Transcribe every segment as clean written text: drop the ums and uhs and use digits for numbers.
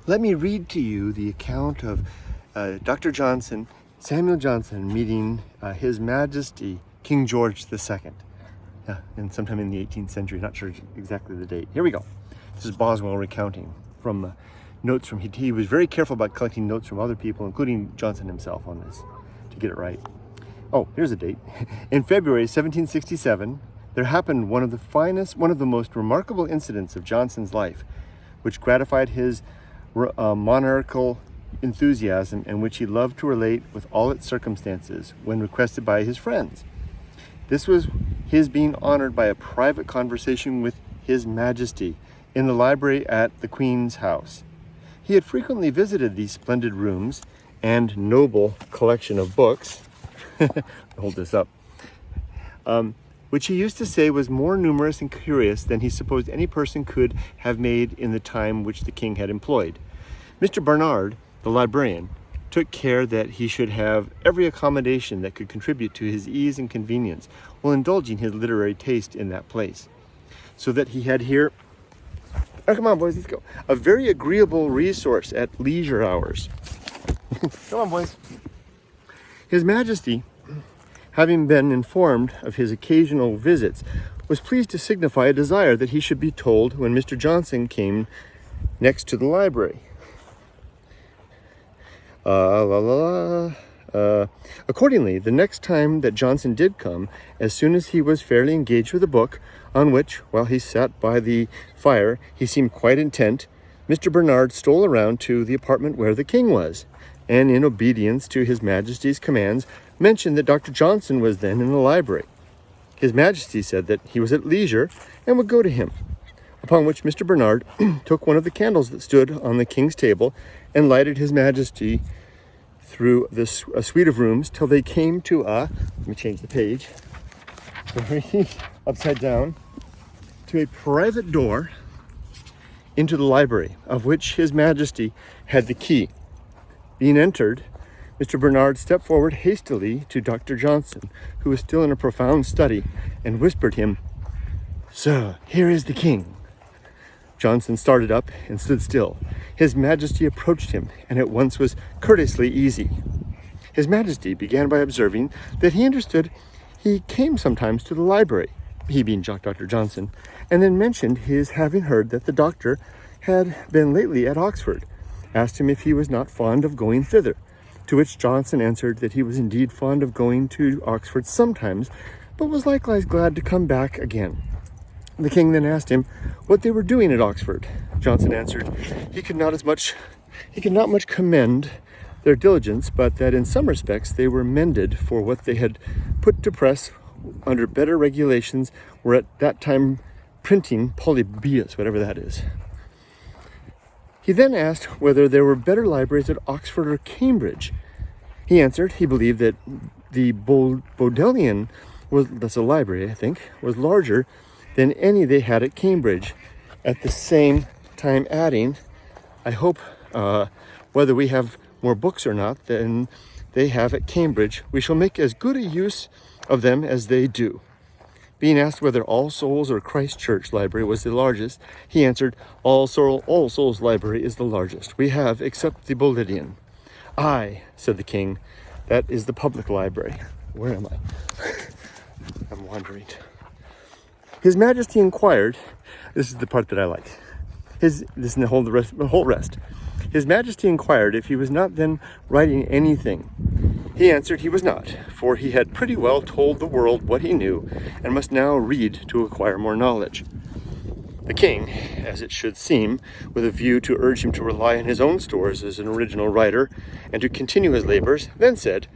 Let me read to you the account of Samuel Johnson meeting His Majesty King George II, and sometime in the 18th century, not sure exactly the date. Here we go. This is Boswell recounting from notes from, he was very careful about collecting notes from other people, including Johnson himself on this, to get it right. Oh, here's a date. In February 1767, there happened one of the most remarkable incidents of Johnson's life, which gratified his monarchical enthusiasm and which he loved to relate with all its circumstances when requested by his friends. This was his being honored by a private conversation with His Majesty in the library at the Queen's house. He had frequently visited these splendid rooms and noble collection of books, hold this up, which he used to say was more numerous and curious than he supposed any person could have made in the time which the king had employed. Mr. Barnard, the librarian, took care that he should have every accommodation that could contribute to his ease and convenience while indulging his literary taste in that place, so that he had here, oh, come on boys, let's go, a very agreeable resource at leisure hours. Come on boys. His Majesty, having been informed of his occasional visits, was pleased to signify a desire that he should be told when Mr. Johnson came next to the library. Accordingly, the next time that Johnson did come, as soon as he was fairly engaged with a book, on which, while he sat by the fire, he seemed quite intent, Mr. Barnard stole around to the apartment where the king was, and in obedience to His Majesty's commands, mentioned that Dr. Johnson was then in the library. His Majesty said that he was at leisure and would go to him, upon which Mr. Barnard took one of the candles that stood on the king's table and lighted His Majesty through a suite of rooms till they came to let me change the page, upside down, to a private door into the library, of which His Majesty had the key. Being entered, Mr. Barnard stepped forward hastily to Dr. Johnson, who was still in a profound study, and whispered him, "Sir, here is the king." Johnson started up and stood still. His Majesty approached him, and at once was courteously easy. His Majesty began by observing that he understood he came sometimes to the library, he being Dr. Johnson, and then mentioned his having heard that the doctor had been lately at Oxford, asked him if he was not fond of going thither, to which Johnson answered that he was indeed fond of going to Oxford sometimes, but was likewise glad to come back again. The king then asked him what they were doing at Oxford. Johnson answered he could not much commend their diligence, but that in some respects they were mended, for what they had put to press under better regulations were at that time printing polybius, whatever that is. He then asked whether there were better libraries at Oxford or Cambridge. He answered he believed that the Bodleian, that's a library, I think, was larger than any they had at Cambridge, at the same time adding, I hope whether we have more books or not than they have at Cambridge, we shall make as good a use of them as they do. Being asked whether All Souls or Christ Church Library was the largest, he answered, All Souls Library is the largest. We have, except the Bodleian. Aye, said the king, that is the public library. Where am I? I'm wandering. His Majesty inquired, this is the part that I like, this is the whole rest. His Majesty inquired if he was not then writing anything. He answered he was not, for he had pretty well told the world what he knew, and must now read to acquire more knowledge. The king, as it should seem, with a view to urge him to rely on his own stores as an original writer, and to continue his labors, then said,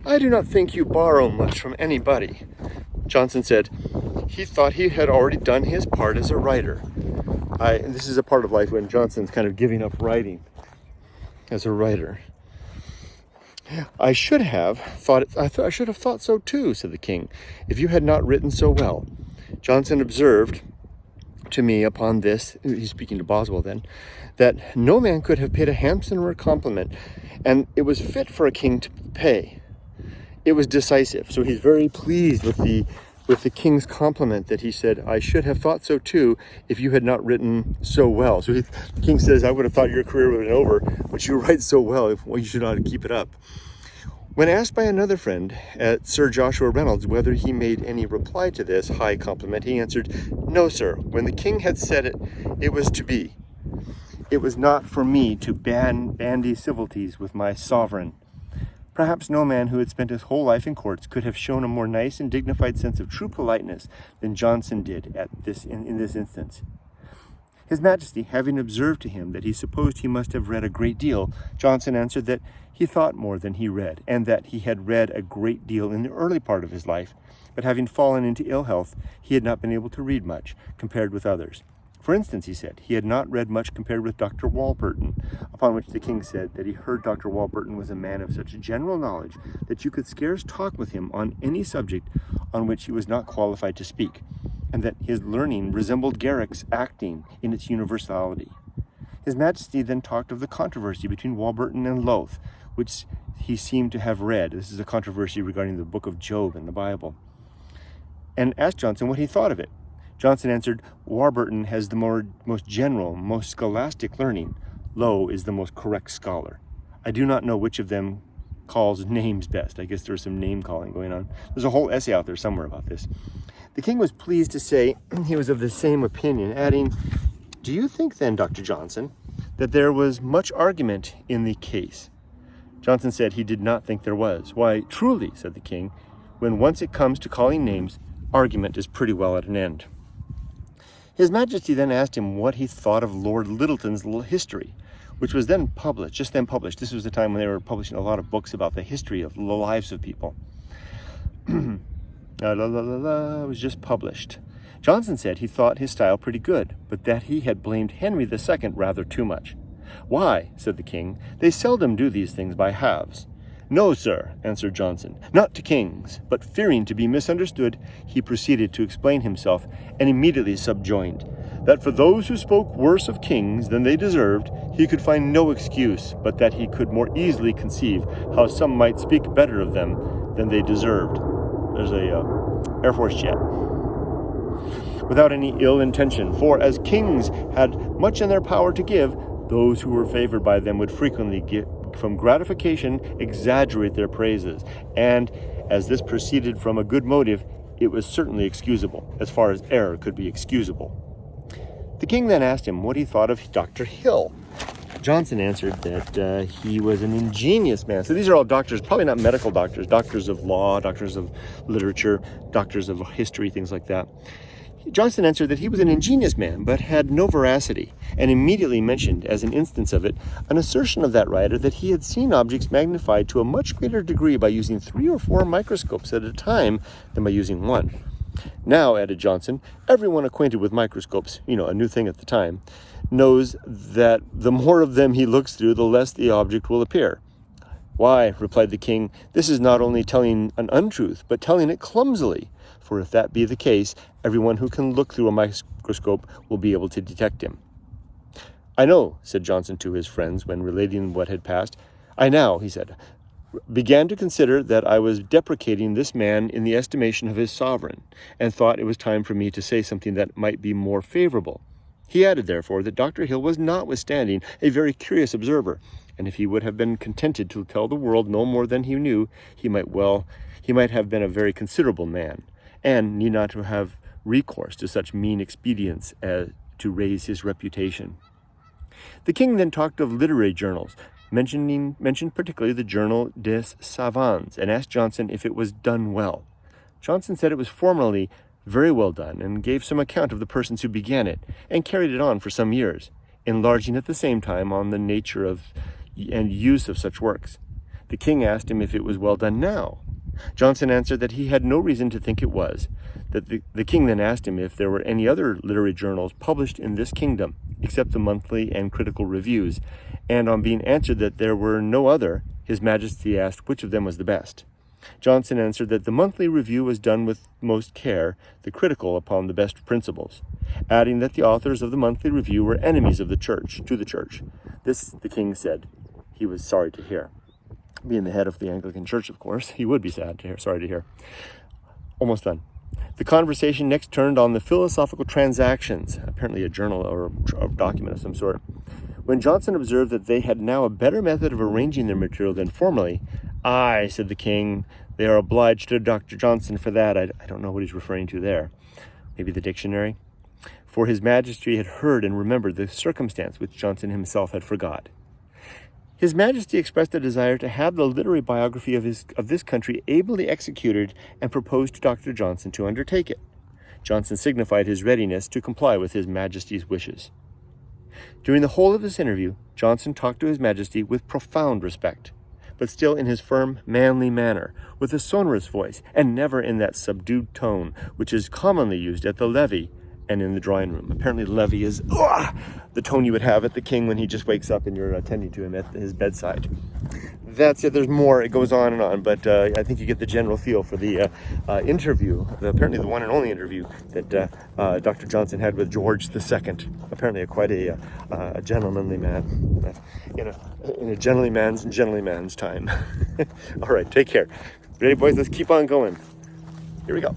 I do not think you borrow much from anybody. Johnson said, he thought he had already done his part as a writer. This is a part of life when Johnson's kind of giving up writing as a writer. I should have thought so too, said the king, if you had not written so well. Johnson observed to me upon this, he's speaking to Boswell then, that no man could have paid a handsomer compliment, and it was fit for a king to pay. It was decisive. So he's very pleased with the with the king's compliment that he said, "I should have thought so too if you had not written so well." So the king says, "I would have thought your career would have been over, but you write so well, you should ought to keep it up." When asked by another friend at Sir Joshua Reynolds whether he made any reply to this high compliment, he answered, "No, sir. When the king had said it, it was to be. It was not for me to bandy civilities with my sovereign." Perhaps no man who had spent his whole life in courts could have shown a more nice and dignified sense of true politeness than Johnson did in this instance. His Majesty, having observed to him that he supposed he must have read a great deal, Johnson answered that he thought more than he read, and that he had read a great deal in the early part of his life, but having fallen into ill health, he had not been able to read much compared with others. For instance, he said, he had not read much compared with Dr. Warburton, upon which the king said that he heard Dr. Warburton was a man of such general knowledge that you could scarce talk with him on any subject on which he was not qualified to speak, and that his learning resembled Garrick's acting in its universality. His Majesty then talked of the controversy between Warburton and Lowth, which he seemed to have read. This is a controversy regarding the book of Job in the Bible, and asked Johnson what he thought of it. Johnson answered, "Warburton has the most general, most scholastic learning. Lowe is the most correct scholar. I do not know which of them calls names best." I guess there's some name calling going on. There's a whole essay out there somewhere about this. The king was pleased to say he was of the same opinion, adding, "Do you think then, Dr. Johnson, that there was much argument in the case?" Johnson said he did not think there was. "Why, truly," said the king, "when once it comes to calling names, argument is pretty well at an end." His Majesty then asked him what he thought of Lord Lyttelton's history, which was just then published. This was the time when they were publishing a lot of books about the history of the lives of people. It was just published. Johnson said he thought his style pretty good, but that he had blamed Henry II rather too much. "Why," said the king, "they seldom do these things by halves." "No, sir," answered Johnson, "not to kings," but fearing to be misunderstood, he proceeded to explain himself, and immediately subjoined, that for those who spoke worse of kings than they deserved, he could find no excuse, but that he could more easily conceive how some might speak better of them than they deserved. There's a Air Force jet. Without any ill intention, for as kings had much in their power to give, those who were favored by them would frequently from gratification exaggerate their praises, and as this proceeded from a good motive, it was certainly excusable, as far as error could be excusable. The king then asked him what he thought of Dr. Hill. Johnson answered that he was an ingenious man. So these are all doctors, probably not medical doctors, doctors of law, doctors of literature, doctors of history, things like that. Johnson answered that he was an ingenious man, but had no veracity, and immediately mentioned, as an instance of it, an assertion of that writer that he had seen objects magnified to a much greater degree by using 3 or 4 microscopes at a time than by using one. "Now," added Johnson, "everyone acquainted with microscopes, a new thing at the time, knows that the more of them he looks through, the less the object will appear." "Why," replied the king, "this is not only telling an untruth, but telling it clumsily. For if that be the case, everyone who can look through a microscope will be able to detect him." "I know," said Johnson to his friends when relating what had passed. "I now," he said, "began to consider that I was depreciating this man in the estimation of his sovereign, and thought it was time for me to say something that might be more favorable." He added, therefore, that Dr. Hill was notwithstanding a very curious observer, and if he would have been contented to tell the world no more than he knew, he might have been a very considerable man, and need not to have recourse to such mean expedients as to raise his reputation. The king then talked of literary journals, mentioned particularly the journal des Savants, and asked Johnson if it was done well. Johnson said it was formerly very well done, and gave some account of the persons who began it, and carried it on for some years, enlarging at the same time on the nature of and use of such works. The king asked him if it was well done now. Johnson answered that he had no reason to think it was. That the king then asked him if there were any other literary journals published in this kingdom, except the monthly and critical reviews, and on being answered that there were no other, his Majesty asked which of them was the best. Johnson answered that the monthly review was done with most care, the critical upon the best principles, adding that the authors of the monthly review were enemies of the church, to the church. This, the king said, he was sorry to hear. Being the head of the Anglican Church, of course, he would be sorry to hear. Almost done. The conversation next turned on the philosophical transactions, apparently a journal or a document of some sort. When Johnson observed that they had now a better method of arranging their material than formerly, "Aye," said the king, "they are obliged to Dr. Johnson for that." I don't know what he's referring to there. Maybe the dictionary? For his Majesty had heard and remembered the circumstance which Johnson himself had forgot. His Majesty expressed a desire to have the literary biography of this country ably executed and proposed to Dr. Johnson to undertake it. Johnson signified his readiness to comply with his Majesty's wishes. During the whole of this interview, Johnson talked to his Majesty with profound respect, but still in his firm, manly manner, with a sonorous voice, and never in that subdued tone which is commonly used at the levee and in the drawing room. Apparently levee is the tone you would have at the king when he just wakes up and you're attending to him at his bedside. That's it. There's more. It goes on and on, but I think you get the general feel for the interview, apparently the one and only interview that Dr. Johnson had with George II. Apparently quite a gentlemanly man, in a gentleman's time. All right, take care. Ready, boys? Let's keep on going. Here we go.